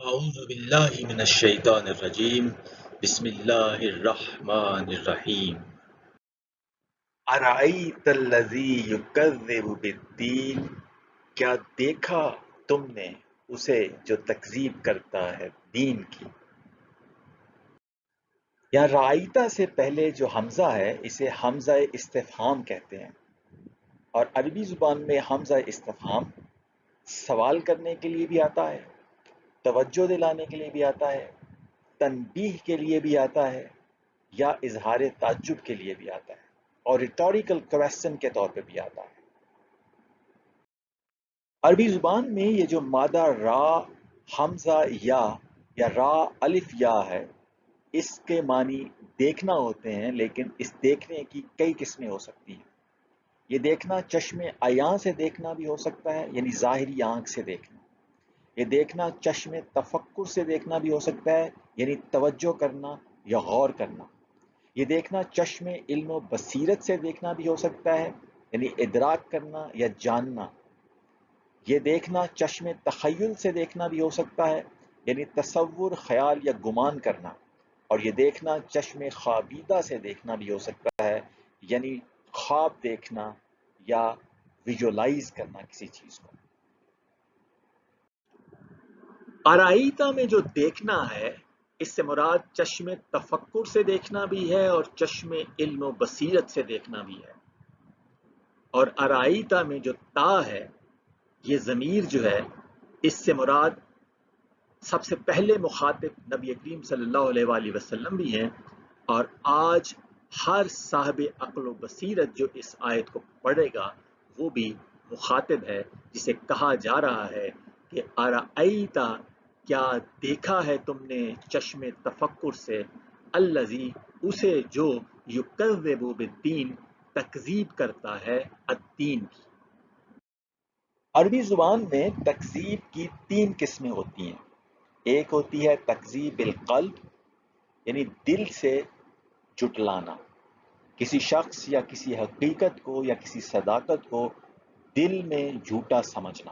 اعوذ باللہ من الشیطان الرجیم بسم اللہ الرحمن الرحیم ارأیت الذی یکذب بالدین، کیا دیکھا تم نے اسے جو تکذیب کرتا ہے دین کی۔ یہاں رأیتا سے پہلے جو حمزہ ہے اسے حمزہ استفہام کہتے ہیں، اور عربی زبان میں حمزہ استفہام سوال کرنے کے لیے بھی آتا ہے، توجہ دلانے کے لیے بھی آتا ہے، تنبیہ کے لیے بھی آتا ہے، یا اظہار تعجب کے لیے بھی آتا ہے، اور ریٹوریکل کویسچن کے طور پہ بھی آتا ہے۔ عربی زبان میں یہ جو مادہ را حمزہ یا را الف یا ہے، اس کے معنی دیکھنا ہوتے ہیں، لیکن اس دیکھنے کی کئی قسمیں ہو سکتی ہیں۔ یہ دیکھنا چشم عیاں سے دیکھنا بھی ہو سکتا ہے، یعنی ظاہری آنکھ سے دیکھنا۔ یہ دیکھنا چشم تفکر سے دیکھنا بھی ہو سکتا ہے، یعنی توجہ کرنا یا غور کرنا۔ یہ دیکھنا چشم علم و بصیرت سے دیکھنا بھی ہو سکتا ہے، یعنی ادراک کرنا یا جاننا۔ یہ دیکھنا چشم تخیل سے دیکھنا بھی ہو سکتا ہے، یعنی تصور، خیال یا گمان کرنا۔ اور یہ دیکھنا چشم خوابیدہ سے دیکھنا بھی ہو سکتا ہے، یعنی خواب دیکھنا یا ویژولائز کرنا کسی چیز کو۔ ارائیتا میں جو دیکھنا ہے، اس سے مراد چشم تفکر سے دیکھنا بھی ہے اور چشم علم و بصیرت سے دیکھنا بھی ہے۔ اور ارائیتا میں جو تا ہے، یہ ضمیر جو ہے، اس سے مراد سب سے پہلے مخاطب نبی کریم صلی اللہ علیہ وآلہ وسلم بھی ہیں، اور آج ہر صاحب عقل و بصیرت جو اس آیت کو پڑھے گا وہ بھی مخاطب ہے، جسے کہا جا رہا ہے کہ ارائیتا، کیا دیکھا ہے تم نے چشم تفکر سے، الذی، اسے جو یکذب بالدین، تکذیب کرتا ہے الدین کی۔ عربی زبان میں تکذیب کی تین قسمیں ہوتی ہیں۔ ایک ہوتی ہے تکذیب بالقلب، یعنی دل سے جٹلانا، کسی شخص یا کسی حقیقت کو یا کسی صداقت کو دل میں جھوٹا سمجھنا۔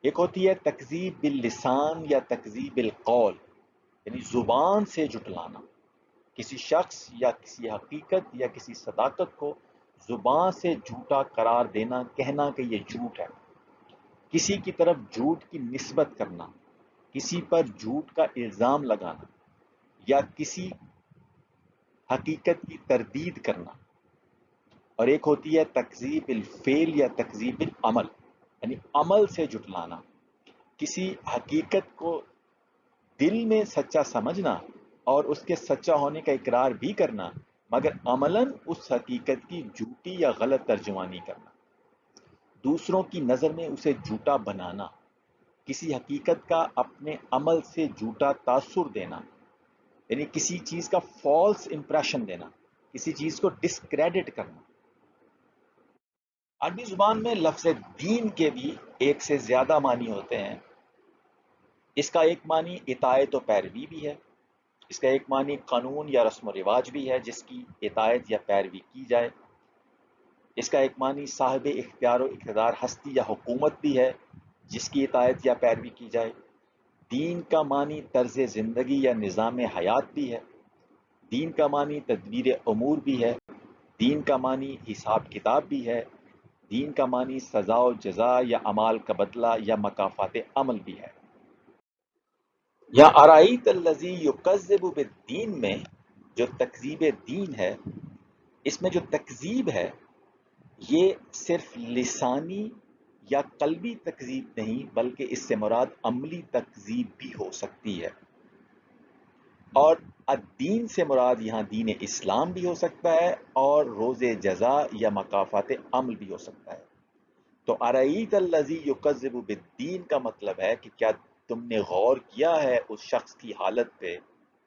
ایک ہوتی ہے تکذیب باللسان یا تکذیب بالقول، یعنی زبان سے جٹلانا، کسی شخص یا کسی حقیقت یا کسی صداقت کو زبان سے جھوٹا قرار دینا، کہنا کہ یہ جھوٹ ہے، کسی کی طرف جھوٹ کی نسبت کرنا، کسی پر جھوٹ کا الزام لگانا، یا کسی حقیقت کی تردید کرنا۔ اور ایک ہوتی ہے تکذیب الفعل یا تکذیب العمل، یعنی عمل سے جٹلانا، کسی حقیقت کو دل میں سچا سمجھنا اور اس کے سچا ہونے کا اقرار بھی کرنا، مگر عملاً اس حقیقت کی جھوٹی یا غلط ترجمانی کرنا، دوسروں کی نظر میں اسے جھوٹا بنانا، کسی حقیقت کا اپنے عمل سے جھوٹا تاثر دینا، یعنی کسی چیز کا فالس امپریشن دینا، کسی چیز کو ڈسکریڈٹ کرنا۔ عربی زبان میں لفظ دین کے بھی ایک سے زیادہ معنی ہوتے ہیں۔ اس کا ایک معنی اطاعت و پیروی بھی ہے، اس کا ایک معنی قانون یا رسم و رواج بھی ہے جس کی اطاعت یا پیروی کی جائے، اس کا ایک معنی صاحب اختیار و اقتدار ہستی یا حکومت بھی ہے جس کی اطاعت یا پیروی کی جائے۔ دین کا معنی طرز زندگی یا نظام حیات بھی ہے، دین کا معنی تدبیر امور بھی ہے، دین کا معنی حساب کتاب بھی ہے، دین کا معنی سزا و جزا یا اعمال کا بدلہ یا مکافات عمل بھی ہے۔ یا ارائیت الذی یکذب بالدین میں جو تکذیب دین ہے، اس میں جو تکذیب ہے یہ صرف لسانی یا قلبی تکذیب نہیں، بلکہ اس سے مراد عملی تکذیب بھی ہو سکتی ہے۔ اور الدین سے مراد یہاں دین اسلام بھی ہو سکتا ہے اور روز جزا یا مکافات عمل بھی ہو سکتا ہے۔ تو ارائیت الذی یکذب بالدین کا مطلب ہے کہ کیا تم نے غور کیا ہے اس شخص کی حالت پہ،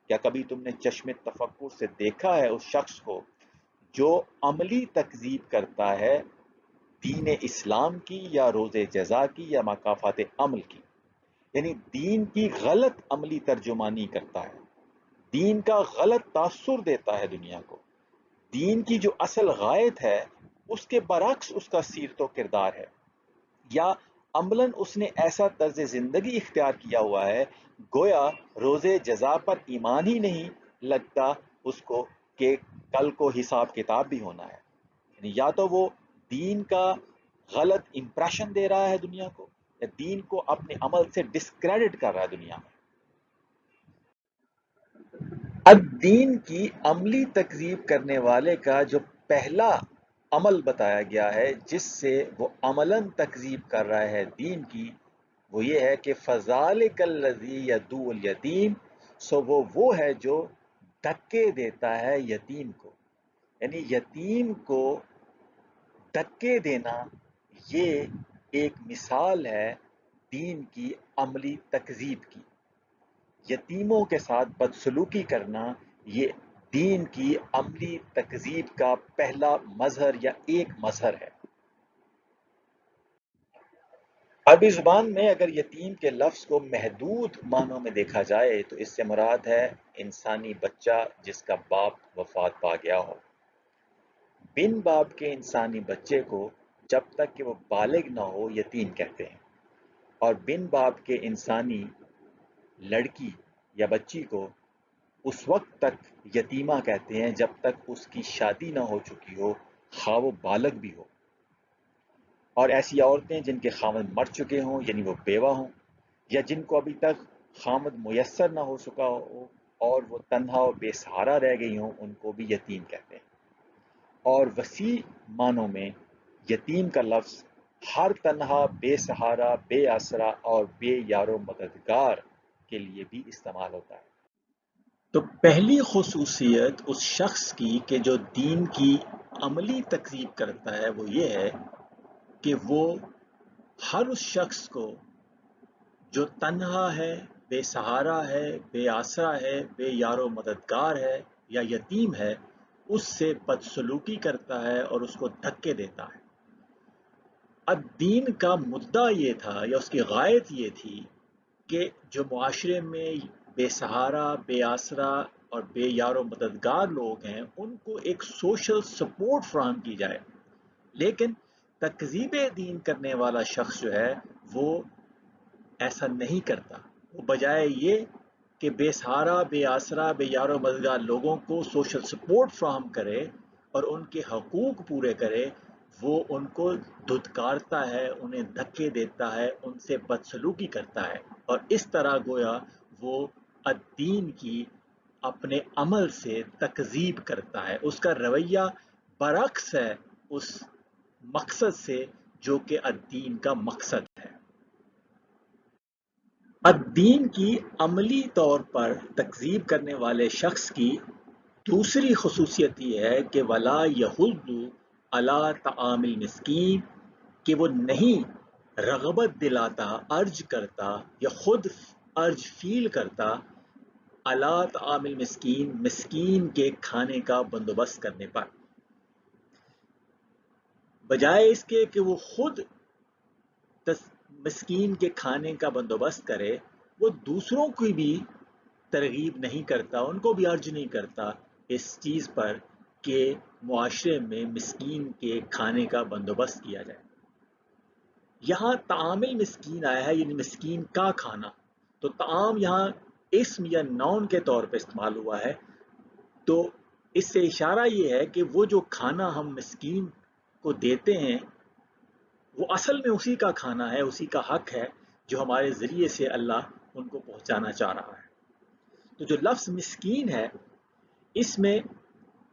کیا کبھی تم نے چشم تفکر سے دیکھا ہے اس شخص کو جو عملی تکذیب کرتا ہے دین اسلام کی یا روز جزا کی یا مکافات عمل کی، یعنی دین کی غلط عملی ترجمانی کرتا ہے، دین کا غلط تاثر دیتا ہے دنیا کو، دین کی جو اصل غایت ہے اس کے برعکس اس کا سیرت و کردار ہے، یا عملاً اس نے ایسا طرز زندگی اختیار کیا ہوا ہے گویا روز جزا پر ایمان ہی نہیں لگتا اس کو کہ کل کو حساب کتاب بھی ہونا ہے. یعنی یا تو وہ دین کا غلط امپریشن دے رہا ہے دنیا کو یا دین کو اپنے عمل سے ڈسکریڈٹ کر رہا ہے دنیا میں. اب دین کی عملی تکذیب کرنے والے کا جو پہلا عمل بتایا گیا ہے جس سے وہ عملاً تکذیب کر رہا ہے دین کی، وہ یہ ہے کہ فَذَلِكَ الَّذِي يَدُعُّ الْيَتِيمَ، سو وہ ہے جو دھکے دیتا ہے یتیم کو. یعنی یتیم کو دھکے دینا یہ ایک مثال ہے دین کی عملی تکذیب کی. یتیموں کے ساتھ بدسلوکی کرنا یہ دین کی عملی تکذیب کا پہلا مظہر یا ایک مظہر ہے. عربی زبان میں اگر یتیم کے لفظ کو محدود معنوں میں دیکھا جائے تو اس سے مراد ہے انسانی بچہ جس کا باپ وفات پا گیا ہو. بن باپ کے انسانی بچے کو جب تک کہ وہ بالغ نہ ہو یتیم کہتے ہیں، اور بن باپ کے انسانی لڑکی یا بچی کو اس وقت تک یتیمہ کہتے ہیں جب تک اس کی شادی نہ ہو چکی ہو، خواہ وہ بالغ بھی ہو. اور ایسی عورتیں جن کے خامد مر چکے ہوں یعنی وہ بیوہ ہوں، یا جن کو ابھی تک خامد میسر نہ ہو سکا ہو اور وہ تنہا و بے سہارا رہ گئی ہوں، ان کو بھی یتیم کہتے ہیں. اور وسیع معنوں میں یتیم کا لفظ ہر تنہا، بے سہارا، بے آسرا اور بے یار و مددگار کے لیے بھی استعمال ہوتا ہے. تو پہلی خصوصیت اس شخص کی کہ جو دین کی عملی تکذیب کرتا ہے وہ یہ ہے کہ وہ ہر اس شخص کو جو تنہا ہے، بے سہارا ہے، بے آسرا ہے، بے یار و مددگار ہے یا یتیم ہے، اس سے بدسلوکی کرتا ہے اور اس کو دھکے دیتا ہے. اب دین کا مدعا یہ تھا یا اس کی غایت یہ تھی کہ جو معاشرے میں بے سہارا، بے آسرا اور بے یار و مددگار لوگ ہیں ان کو ایک سوشل سپورٹ فراہم کی جائے. لیکن تکذیب دین کرنے والا شخص جو ہے وہ ایسا نہیں کرتا. وہ بجائے یہ کہ بے سہارا، بے آسرا، بے یار و مددگار لوگوں کو سوشل سپورٹ فراہم کرے اور ان کے حقوق پورے کرے، وہ ان کو دھتکارتا ہے، انہیں دھکے دیتا ہے، ان سے بدسلوکی کرتا ہے، اور اس طرح گویا وہ الدین کی اپنے عمل سے تکذیب کرتا ہے. اس کا رویہ برعکس ہے اس مقصد سے جو کہ الدین کا مقصد ہے. الدین کی عملی طور پر تکذیب کرنے والے شخص کی دوسری خصوصیت یہ ہے کہ ولا یحض علی طعام المسکین، کہ وہ نہیں رغبت دلاتا، ارج کرتا یا خود ارج فیل کرتا علی طعام المسکین، مسکین کے کھانے کا بندوبست کرنے پر. بجائے اس کے کہ وہ خود مسکین کے کھانے کا بندوبست کرے، وہ دوسروں کی بھی ترغیب نہیں کرتا، ان کو بھی ارج نہیں کرتا اس چیز پر کہ معاشرے میں مسکین کے کھانے کا بندوبست کیا جائے. یہاں طعام المسکین آیا ہے یعنی مسکین کا کھانا، تو طعام یہاں اسم یا نون کے طور پہ استعمال ہوا ہے. تو اس سے اشارہ یہ ہے کہ وہ جو کھانا ہم مسکین کو دیتے ہیں وہ اصل میں اسی کا کھانا ہے، اسی کا حق ہے جو ہمارے ذریعے سے اللہ ان کو پہنچانا چاہ رہا ہے. تو جو لفظ مسکین ہے اس میں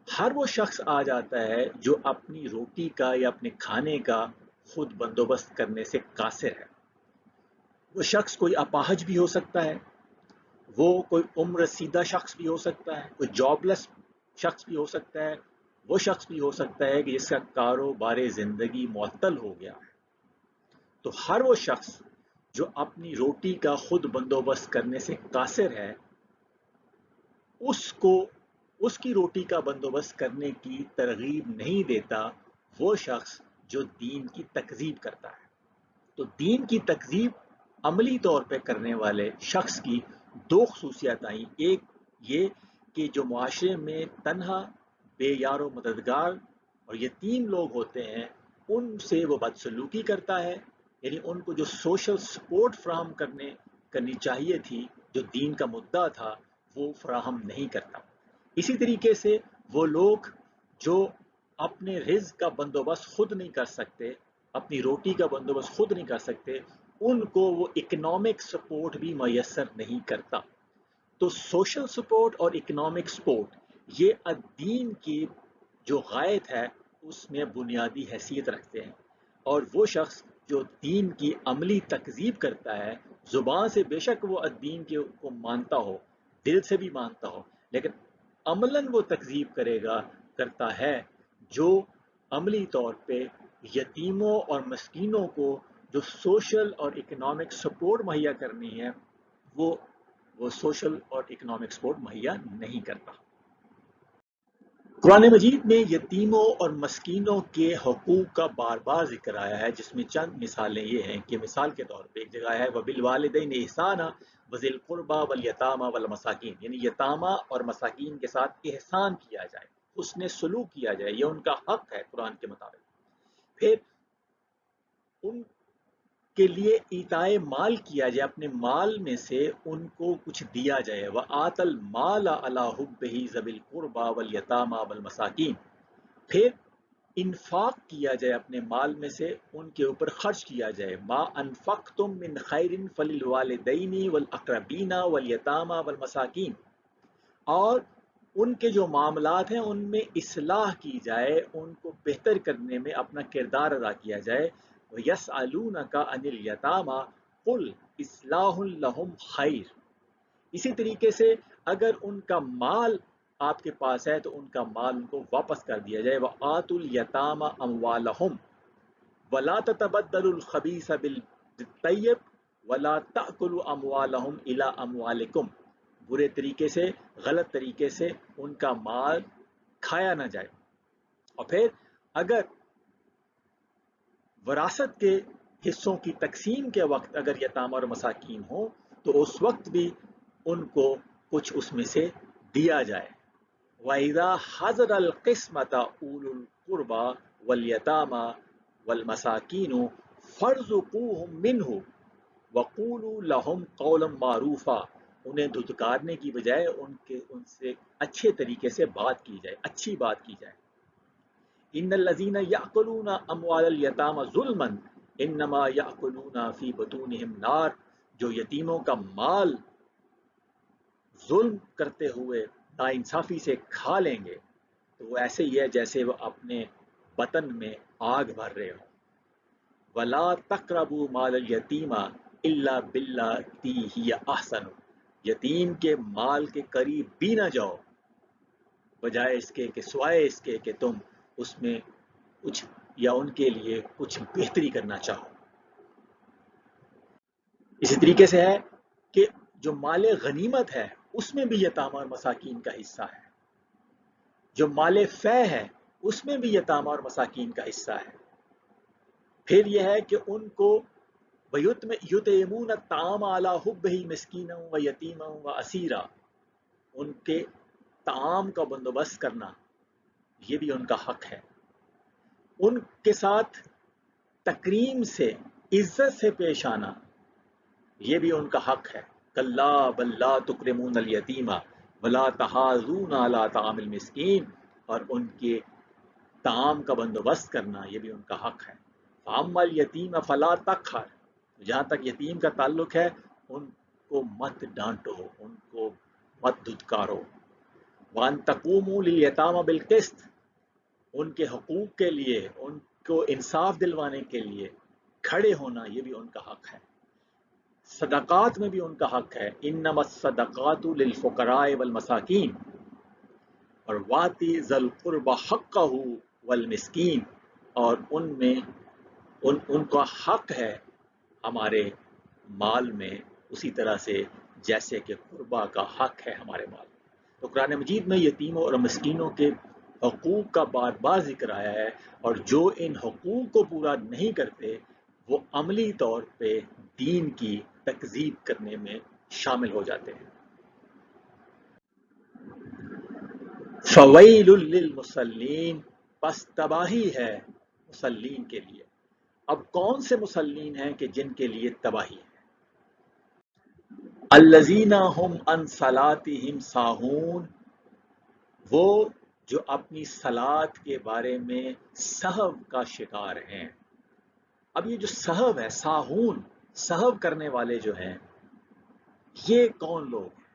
ہر وہ شخص آ جاتا ہے جو اپنی روٹی کا یا اپنے کھانے کا خود بندوبست کرنے سے قاصر ہے. وہ شخص کوئی اپاہج بھی ہو سکتا ہے، وہ کوئی عمر رسیدہ شخص بھی ہو سکتا ہے، کوئی جاب لیس شخص بھی ہو سکتا ہے، وہ شخص بھی ہو سکتا ہے کہ جس کا کاروبار زندگی معطل ہو گیا ہے. تو ہر وہ شخص جو اپنی روٹی کا خود بندوبست کرنے سے قاصر ہے اس کی روٹی کا بندوبست کرنے کی ترغیب نہیں دیتا وہ شخص جو دین کی تکذیب کرتا ہے. تو دین کی تکذیب عملی طور پہ کرنے والے شخص کی دو خصوصیات آئیں. ایک یہ کہ جو معاشرے میں تنہا، بے یار و مددگار اور یتیم لوگ ہوتے ہیں ان سے وہ بدسلوکی کرتا ہے، یعنی ان کو جو سوشل سپورٹ فراہم کرنی چاہیے تھی، جو دین کا مدعا تھا، وہ فراہم نہیں کرتا۔ اسی طریقے سے وہ لوگ جو اپنے رزق کا بندوبست خود نہیں کر سکتے، اپنی روٹی کا بندوبست خود نہیں کر سکتے، ان کو وہ اکنامک سپورٹ بھی میسر نہیں کرتا۔ تو سوشل سپورٹ اور اکنامک سپورٹ یہ الدین کی جو غایت ہے اس میں بنیادی حیثیت رکھتے ہیں، اور وہ شخص جو دین کی عملی تکذیب کرتا ہے، زبان سے بے شک وہ الدین کو مانتا ہو، دل سے بھی مانتا ہو، لیکن عملاً وہ تکذیب کرتا ہے، جو عملی طور پہ یتیموں اور مسکینوں کو جو سوشل اور اکنامک سپورٹ مہیا کرنی ہے، وہ سوشل اور اکنامک سپورٹ مہیا نہیں کرتا۔ قرآن مجید میں یتیموں اور مسکینوں کے حقوق کا بار بار ذکر آیا ہے، جس میں چند مثالیں یہ ہیں کہ مثال کے طور پہ ایک جگہ ہے وَبِالْوَالِدَيْنِ إِحْسَانًا وَذِي الْقُرْبَى وَالْيَتَامَى وَالْمَسَاكِينِ، یعنی یتامہ اور مساکین کے ساتھ احسان کیا جائے، حسن سلوک کیا جائے، یہ ان کا حق ہے قرآن کے مطابق۔ پھر ان کے لیے ایتائے مال کیا جائے، اپنے مال میں سے ان کو کچھ دیا جائے، وَآتَ الْمَالَ عَلَىٰ حُبِّهِ ذَوِي الْقُرْبَى وَالْيَتَامَى وَالْمَسَاكِينِ، پھر انفاق کیا جائے، اپنے مال میں سے ان کے اوپر خرچ کیا جائے، مَا أَنفَقْتُم مِّن خَيْرٍ فَلِلْوَالِدَيْنِ وَالْأَقْرَبِينَ وَالْيَتَامَى وَالْمَسَاكِينِ، اور ان کے جو معاملات ہیں ان میں اصلاح کی جائے، ان کو بہتر کرنے میں اپنا کردار ادا کیا جائے۔ وَيَسْأَلُونَكَ عَنِ الْيَتَامَى قُلْ إِصْلَاحٌ لَهُمْ خَيْرٌ، اسی طریقے سے اگر ان کا مال آپ کے پاس ہے تو ان کا مال ان کو واپس کر دیا جائے۔ وَآتُوا الْيَتَامَى أَمْوَالَهُمْ وَلَا تَتَبَدَّلُوا الْخَبِيثَ بِالطَّيِّبِ وَلَا تَأْكُلُوا أَمْوَالَهُمْ إِلَىٰ أَمْوَالِكُمْ، برے طریقے سے، غلط طریقے سے ان کا مال کھایا نہ جائے۔ اور پھر اگر وراثت کے حصوں کی تقسیم کے وقت اگر یتامى اور مساکین ہوں تو اس وقت بھی ان کو کچھ اس میں سے دیا جائے۔ وَإِذَا حَضَرَ الْقِسْمَةَ أُولُو الْقُرْبَى وَالْيَتَامَى وَالْمَسَاكِينُ فَارْزُقُوهُم مِّنْهُ وَقُولُوا لَهُمْ قَوْلًا مَّعْرُوفًا، انہیں دھتکارنے کی بجائے ان سے اچھے طریقے سے بات کی جائے، اچھی بات کی جائے۔ ان الذين ياكلون اموال اليتامى ظلما انما ياكلون في بطونهم نار، جو یتیموں کا مال ظلم کرتے ہوئے ناانصافی سے کھا لیں گے تو وہ ایسے ہی ہے جیسے وہ اپنے بطن میں آگ بھر رہے ہوں۔ ولا تقربوا مال اليتیم الا بالتي هي احسن، یتیم کے مال کے قریب بھی نہ جاؤ بجائے اس کے کہ سوائے اس کے کہ تم اس میں کچھ یا ان کے لیے کچھ بہتری کرنا چاہو۔ اسی طریقے سے ہے کہ جو مال غنیمت ہے اس میں بھی یتامى اور مساکین کا حصہ ہے، جو مال فے ہے اس میں بھی یتامى اور مساکین کا حصہ ہے۔ پھر یہ ہے کہ ان کو یطعمون الطعام علی حبہ مسکینا و یتیما و اسیرا، ان کے طعام کا بندوبست کرنا یہ بھی ان کا حق ہے، ان کے ساتھ تکریم سے، عزت سے پیش آنا یہ بھی ان کا حق ہے۔ کلا بل لا تکرمون الیتیم ولا تحاضون علی طعام المسکین، اور ان کے طعام کا بندوبست کرنا یہ بھی ان کا حق ہے۔ فاما الیتیم فلا تقہر، جہاں تک یتیم کا تعلق ہے ان کو مت ڈانٹو، ان کو مت دھتکارو۔ وان تقوموا للیتامى بالقسط، ان کے حقوق کے لیے، ان کو انصاف دلوانے کے لیے کھڑے ہونا یہ بھی ان کا حق ہے۔ صدقات میں بھی ان کا حق ہے، انما الصدقات للفقراء والمساکین، اور واتی ذی القربى حقہ والمسکین، اور ان میں ان کا حق ہے ہمارے مال میں اسی طرح سے جیسے کہ قربا کا حق ہے ہمارے مال میں۔ تو قرآن مجید میں یتیموں اور مسکینوں کے حقوق کا بار بار ذکر آیا ہے، اور جو ان حقوق کو پورا نہیں کرتے وہ عملی طور پہ دین کی تکذیب کرنے میں شامل ہو جاتے ہیں۔ فویل للمصلین، پس تباہی ہے مصلین کے لیے۔ اب کون سے مسلمین ہیں کہ جن کے لیے تباہی ہے؟ الذین هم عن صلاتهم ساہون، وہ جو اپنی صلات کے بارے میں سہو کا شکار ہیں۔ اب یہ جو سہو ہے، ساہون، سہو کرنے والے جو ہیں، یہ کون لوگ ہیں؟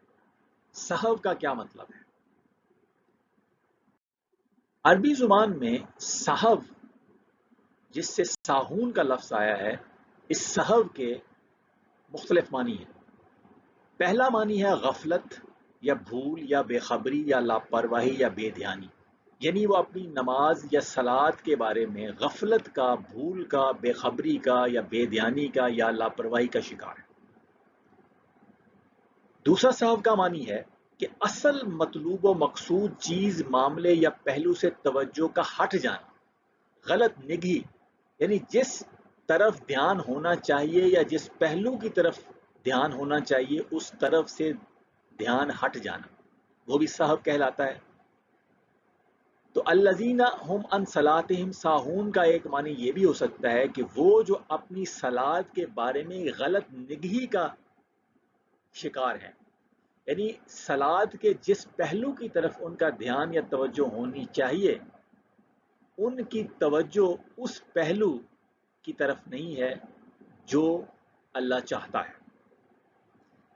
سہو کا کیا مطلب ہے؟ عربی زبان میں سہو جس سے ساہون کا لفظ آیا ہے، اس سہو کے مختلف معنی ہیں۔ پہلا معنی ہے غفلت یا بھول یا بے خبری یا لاپرواہی یا بے دھیانی، یعنی وہ اپنی نماز یا صلات کے بارے میں غفلت کا، بھول کا، بے خبری کا یا بے دھیانی کا یا لاپرواہی کا شکار ہے۔ دوسرا صاحب کا معنی ہے کہ اصل مطلوب و مقصود چیز، معاملے یا پہلو سے توجہ کا ہٹ جانا، غلط نگہی، یعنی جس طرف دھیان ہونا چاہیے یا جس پہلو کی طرف دھیان ہونا چاہیے اس طرف سے دھیان ہٹ جانا، وہ بھی صاحب کہلاتا ہے۔ تو الذین هم عن صلاتهم ساہون کا ایک معنی یہ بھی ہو سکتا ہے کہ وہ جو اپنی صلات کے بارے میں غلط نگہی کا شکار ہیں، یعنی صلات کے جس پہلو کی طرف ان کا دھیان یا توجہ ہونی چاہیے، ان کی توجہ اس پہلو کی طرف نہیں ہے جو اللہ چاہتا ہے۔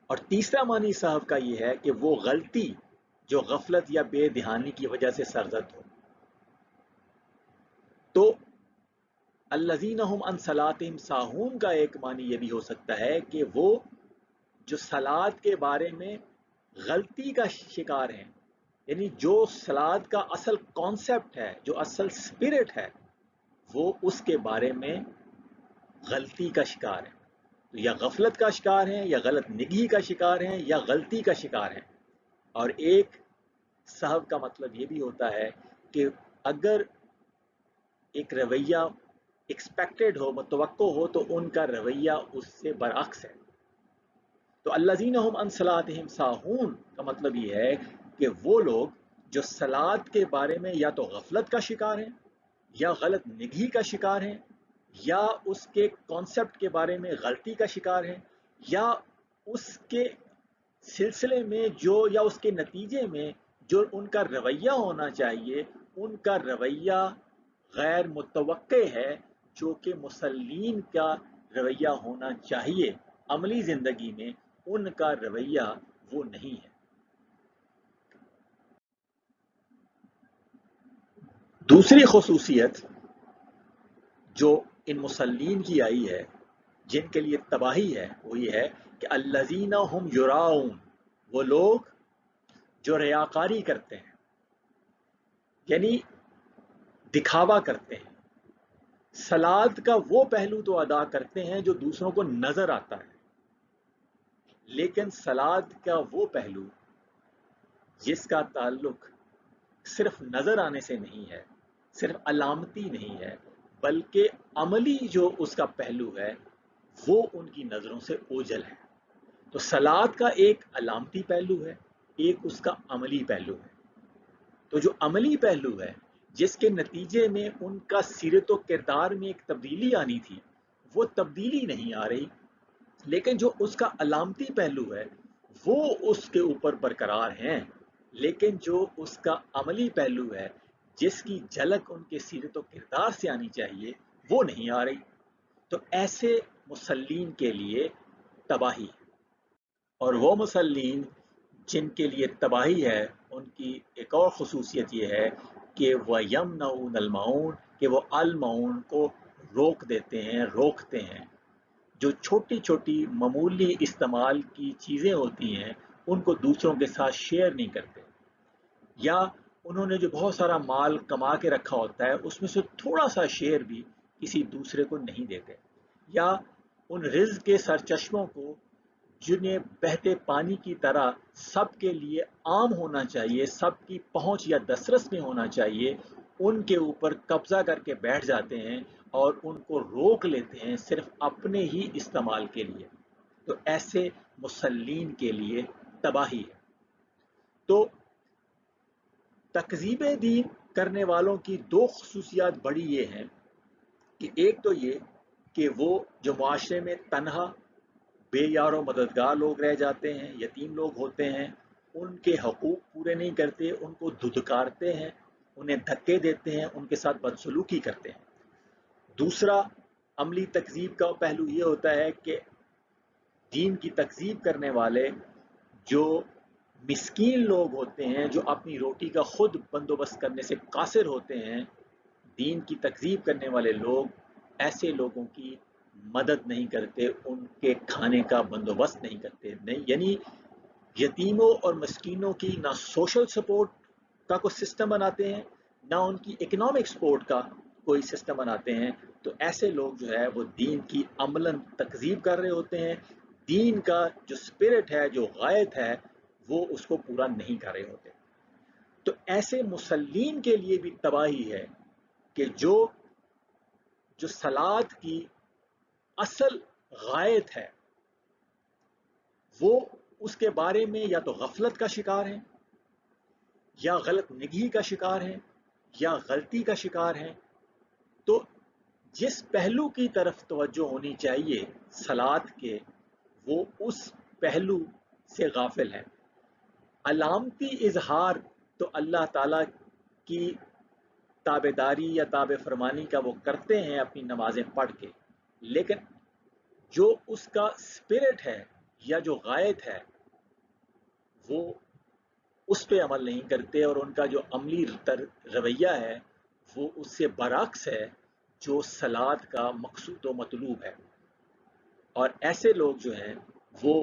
اور تیسرا معنی صاحب کا یہ ہے کہ وہ غلطی جو غفلت یا بے دھیانی کی وجہ سے سرزد ہو۔ تو الذین هم عن صلاتهم ساہون کا ایک معنی یہ بھی ہو سکتا ہے کہ وہ جو صلات کے بارے میں غلطی کا شکار ہیں، یعنی جو صلات کا اصل کانسیپٹ ہے، جو اصل اسپرٹ ہے، وہ اس کے بارے میں غلطی کا شکار ہے، تو یا غفلت کا شکار ہیں یا غلط نگہی کا شکار ہیں یا غلطی کا شکار ہیں۔ اور ایک صاحب کا مطلب یہ بھی ہوتا ہے کہ اگر ایک رویہ ایکسپیکٹڈ ہو، متوقع ہو، تو ان کا رویہ اس سے برعکس ہے۔ تو الذین هم عن صلاتهم ساہون کا مطلب یہ ہے کہ وہ لوگ جو صلات کے بارے میں یا تو غفلت کا شکار ہیں یا غلط نگہی کا شکار ہیں یا اس کے کانسیپٹ کے بارے میں غلطی کا شکار ہیں یا اس کے سلسلے میں جو یا اس کے نتیجے میں جو ان کا رویہ ہونا چاہیے، ان کا رویہ غیر متوقع ہے، جو کہ مسلمین کا رویہ ہونا چاہیے عملی زندگی میں، ان کا رویہ وہ نہیں ہے۔ دوسری خصوصیت جو ان مسلمین کی آئی ہے جن کے لیے تباہی ہے، وہ یہ ہے کہ الذین هم یراؤن، وہ لوگ جو ریاکاری کرتے ہیں، یعنی دکھاوا کرتے ہیں، صلات کا وہ پہلو تو ادا کرتے ہیں جو دوسروں کو نظر آتا ہے، لیکن صلات کا وہ پہلو جس کا تعلق صرف نظر آنے سے نہیں ہے، صرف علامتی نہیں ہے، بلکہ عملی جو اس کا پہلو ہے وہ ان کی نظروں سے اوجھل ہے۔ تو صلات کا ایک علامتی پہلو ہے، ایک اس کا عملی پہلو ہے۔ تو جو عملی پہلو ہے جس کے نتیجے میں ان کا سیرت و کردار میں ایک تبدیلی آنی تھی، وہ تبدیلی نہیں آ رہی، لیکن جو اس کا علامتی پہلو ہے وہ اس کے اوپر برقرار ہیں، لیکن جو اس کا عملی پہلو ہے جس کی جھلک ان کے سیرت و کردار سے آنی چاہیے وہ نہیں آ رہی۔ تو ایسے مسلمین کے لیے تباہی ہے۔ اور وہ مسلمین جن کے لیے تباہی ہے، ان کی ایک اور خصوصیت یہ ہے کہ وہ یمنعون المعون، کہ وہ المعون کو روک دیتے ہیں، روکتے ہیں۔ جو چھوٹی چھوٹی معمولی استعمال کی چیزیں ہوتی ہیں ان کو دوسروں کے ساتھ شیئر نہیں کرتے، یا انہوں نے جو بہت سارا مال کما کے رکھا ہوتا ہے اس میں سے تھوڑا سا شیئر بھی کسی دوسرے کو نہیں دیتے، یا ان رزق کے سرچشموں کو جنہیں بہتے پانی کی طرح سب کے لیے عام ہونا چاہیے، سب کی پہنچ یا دسترس میں ہونا چاہیے، ان کے اوپر قبضہ کر کے بیٹھ جاتے ہیں اور ان کو روک لیتے ہیں صرف اپنے ہی استعمال کے لیے۔ تو ایسے مسلمین کے لیے تباہی ہے۔ تو تکذیب دین کرنے والوں کی دو خصوصیات بڑی یہ ہیں کہ ایک تو یہ کہ وہ جو معاشرے میں تنہا بے یار و مددگار لوگ رہ جاتے ہیں، یتیم لوگ ہوتے ہیں، ان کے حقوق پورے نہیں کرتے، ان کو دھتکارتے ہیں، انہیں دھکے دیتے ہیں، ان کے ساتھ بدسلوکی کرتے ہیں۔ دوسرا عملی تکذیب کا پہلو یہ ہوتا ہے کہ دین کی تکذیب کرنے والے جو مسکین لوگ ہوتے ہیں، جو اپنی روٹی کا خود بندوبست کرنے سے قاصر ہوتے ہیں، دین کی تکذیب کرنے والے لوگ ایسے لوگوں کی مدد نہیں کرتے، ان کے کھانے کا بندوبست نہیں کرتے، نہیں، یعنی یتیموں اور مسکینوں کی نہ سوشل سپورٹ کا کوئی سسٹم بناتے ہیں، نہ ان کی اکنامک سپورٹ کا کوئی سسٹم بناتے ہیں۔ تو ایسے لوگ جو ہے وہ دین کی عملاً تکذیب کر رہے ہوتے ہیں، دین کا جو اسپرٹ ہے، جو غایت ہے، وہ اس کو پورا نہیں کر رہے ہوتے۔ تو ایسے مسلمین کے لیے بھی تباہی ہے کہ جو صلات کی اصل غایت ہے وہ اس کے بارے میں یا تو غفلت کا شکار ہیں، یا غلط نگہی کا شکار ہیں، یا غلطی کا شکار ہیں۔ تو جس پہلو کی طرف توجہ ہونی چاہیے صلات کے، وہ اس پہلو سے غافل ہے۔ علامتی اظہار تو اللہ تعالیٰ کی تابعداری یا تابع فرمانی کا وہ کرتے ہیں اپنی نمازیں پڑھ کے، لیکن جو اس کا اسپرٹ ہے یا جو غایت ہے وہ اس پہ عمل نہیں کرتے، اور ان کا جو عملی رویہ ہے وہ اس سے برعکس ہے جو صلات کا مقصود و مطلوب ہے۔ اور ایسے لوگ جو ہیں وہ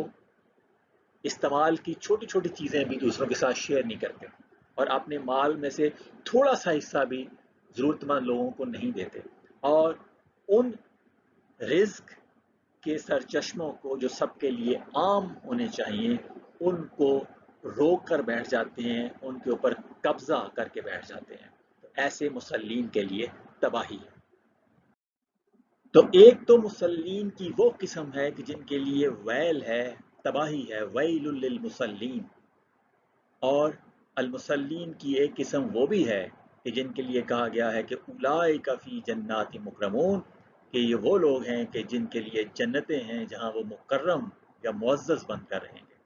استعمال کی چھوٹی چھوٹی چیزیں بھی دوسروں کے ساتھ شیئر نہیں کرتے، اور اپنے مال میں سے تھوڑا سا حصہ بھی ضرورت مند لوگوں کو نہیں دیتے، اور ان رزق کے سرچشموں کو جو سب کے لیے عام ہونے چاہیے ان کو روک کر بیٹھ جاتے ہیں، ان کے اوپر قبضہ کر کے بیٹھ جاتے ہیں۔ تو ایسے مسلمین کے لیے تباہی ہے۔ تو ایک تو مسلمین کی وہ قسم ہے کہ جن کے لیے ویل ہے، تباہی ہے، ویل للمصلین، اور المصلین کی ایک قسم وہ بھی ہے کہ جن کے لیے کہا گیا ہے کہ اولئک فی جنات مکرمون، کہ یہ وہ لوگ ہیں کہ جن کے لیے جنتیں ہیں جہاں وہ مکرم یا معزز بن کر رہیں گے۔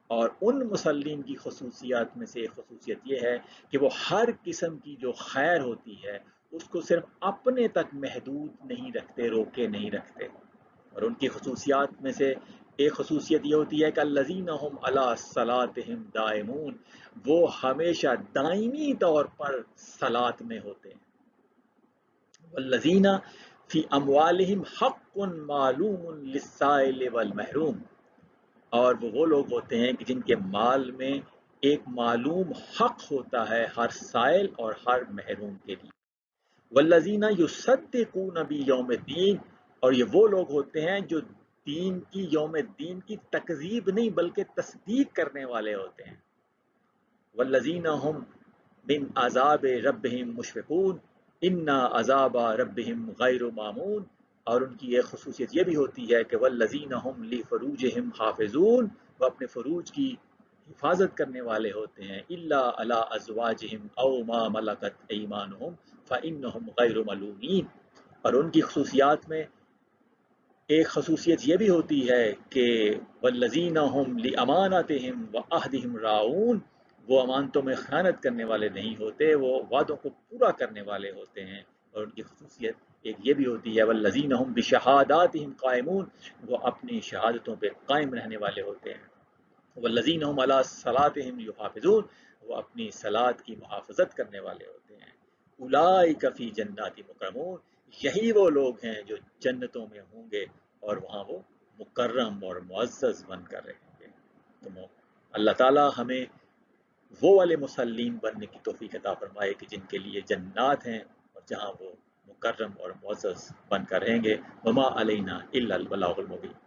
اور ان مسلمین کی خصوصیات میں سے ایک خصوصیت یہ ہے کہ وہ ہر قسم کی جو خیر ہوتی ہے اس کو صرف اپنے تک محدود نہیں رکھتے، روکے نہیں رکھتے۔ اور ان کی خصوصیات میں سے ایک خصوصیت یہ ہوتی ہے کہ الذین هم علی صلاتہم دائمون، وہ ہمیشہ دائمی طور پر صلات میں ہوتے ہیں۔ والذین فی اموالہم حق معلوم للسائل والمحروم، اور وہ لوگ ہوتے ہیں کہ جن کے مال میں ایک معلوم حق ہوتا ہے ہر سائل اور ہر محروم کے لیے۔ والذین یصدقون بیوم الدین، اور یہ وہ لوگ ہوتے ہیں جو دین کی، یوم الدین کی تکذیب نہیں بلکہ تصدیق کرنے والے ہوتے ہیں۔ والذین هم من عذاب ربهم مشفقون ان عذاب ربهم غیر مامون، اور ان کی ایک خصوصیت یہ بھی ہوتی ہے کہ والذین هم لفروجهم حافظون، وہ اپنے فروج کی حفاظت کرنے والے ہوتے ہیں، الا علی ازواجہم او ما ملکت ایمانہم فانہم غیر ملومین۔ اور ان کی خصوصیات میں ایک خصوصیت یہ بھی ہوتی ہے کہ والذین هم لاماناتہم وعہدہم راعون، وہ امانتوں میں خیانت کرنے والے نہیں ہوتے، وہ وعدوں کو پورا کرنے والے ہوتے ہیں۔ اور ان کی خصوصیت ایک یہ بھی ہوتی ہے والذین هم بشہاداتہم قائمون، وہ اپنی شہادتوں پہ قائم رہنے والے ہوتے ہیں۔ والذین هم علی صلاتہم یحافظون، وہ اپنی صلاۃ کی محافظت کرنے والے ہوتے ہیں۔ اولئک فی جنات مکرمون، یہی وہ لوگ ہیں جو جنتوں میں ہوں گے اور وہاں وہ مکرم اور معزز بن کر رہیں گے۔ تو اللہ تعالیٰ ہمیں وہ والے مسلمین بننے کی توفیق عطا فرمائے کہ جن کے لیے جنات ہیں اور جہاں وہ مکرم اور معزز بن کر رہیں گے۔ وما علینا الا البلاغ المبین۔